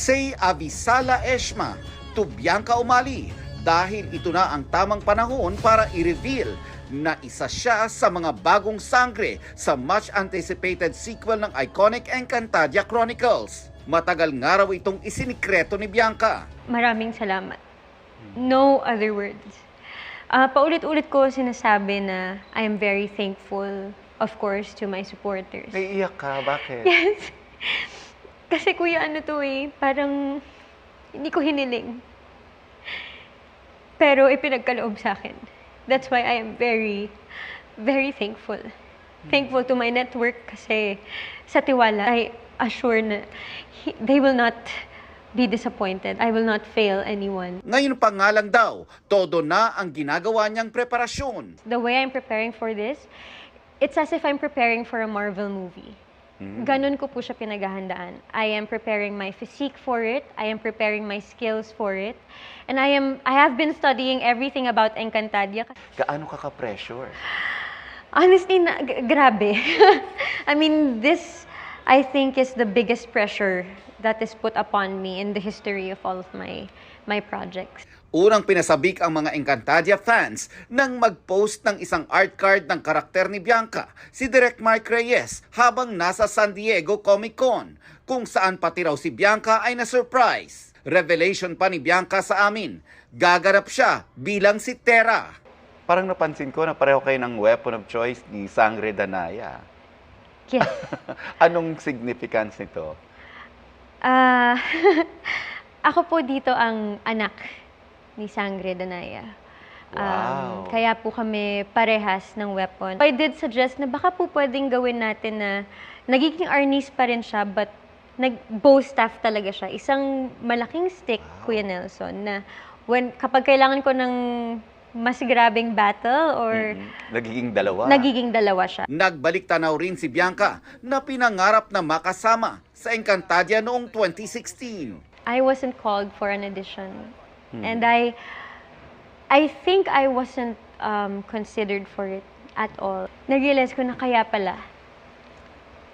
Say Avisala Eshma to Bianca Umali dahil ito na ang tamang panahon para i-reveal na isa siya sa mga bagong sangre sa much-anticipated sequel ng iconic Encantadia Chronicles. Matagal nga raw itong isinikreto ni Bianca. Maraming salamat. No other words. Paulit-ulit ko sinasabi na I am very thankful, of course, to my supporters. Naiiyak ka? Bakit? Yes. Kasi kuya, ano to parang hindi ko hiniling. Pero ipinagkaloob sa akin. That's why I am very, very thankful. Thankful to my network kasi sa tiwala, I assure na they will not be disappointed. I will not fail anyone. Ngayon pa nga lang daw, todo na ang ginagawa niyang preparasyon. The way I'm preparing for this, it's as if I'm preparing for a Marvel movie. Ganun ko po siya pinaghahandaan. I am preparing my physique for it. I am preparing my skills for it. And I have been studying everything about Encantadia. Gaano ka ka-pressure? Honestly, grabe. I mean, this, I think, is the biggest pressure that is put upon me in the history of all of my projects. Unang pinasabik ang mga Encantadia fans nang mag-post ng isang art card ng karakter ni Bianca, si Direk Mark Reyes, habang nasa San Diego Comic Con, kung saan pati raw si Bianca ay na-surprise. Revelation pa ni Bianca sa amin, gaganap siya bilang si Terra. Parang napansin ko na pareho kayo ng weapon of choice ni Sangre Danaya. Yes. Anong significance nito? Ako po dito ang anak ni Sangre Danaya. Wow. Kaya po kami parehas ng weapon. I did suggest na baka po pwedeng gawin natin na nagiging arnis pa rin siya, but nag-bow staff talaga siya. Isang malaking stick, Kuya Nelson, na kapag kailangan ko ng mas grabing battle or Nagiging dalawa. nagiging dalawa siya. Nagbalik tanaw rin si Bianca na pinangarap na makasama sa Encantadia noong 2016. I wasn't called for an audition. And I think I wasn't considered for it at all. Nag-realize ko na kaya pala.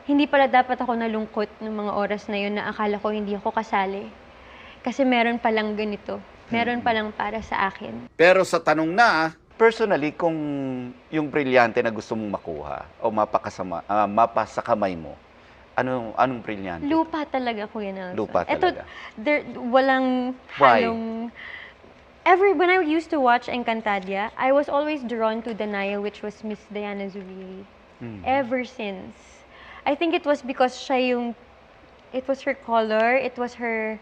Hindi pala dapat ako nalungkot ng mga oras na yun na akala ko hindi ako kasali. Kasi meron palang ganito. Meron palang para sa akin. Pero sa tanong na, Personally, kung yung brilyante na gusto mong makuha o mapa sa kamay mo, anong brilyante? Lupa talaga, Kuya Nelson. Lupa talaga. Walang Why? halong... When I used to watch Encantadia, I was always drawn to Danaya, which was Miss Diana Zuriri. Ever since. I think it was because it was her color, it was her...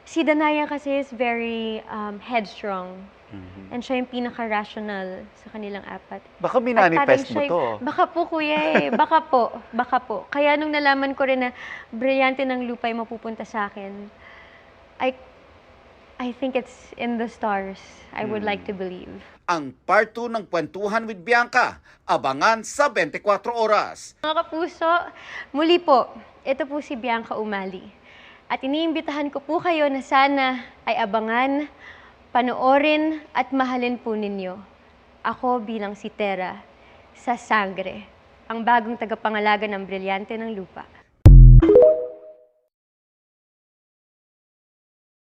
Si Danaya kasi is very headstrong. And siya yung pinaka-rational sa kanilang apat. Baka minanifest mo to. Baka po, kuya Baka po. Kaya nung nalaman ko rin na brilyante ng lupa yung mapupunta sa akin, I think it's in the stars. I would like to believe. ang part 2 ng Kwentuhan with Bianca, abangan sa 24 oras. Mga kapuso, muli po, ito po si Bianca Umali. At iniimbitahan ko po kayo na sana ay abangan, panoorin at mahalin po ninyo ako bilang si Terra sa Sangre, ang bagong tagapangalaga ng Brilyante ng Lupa.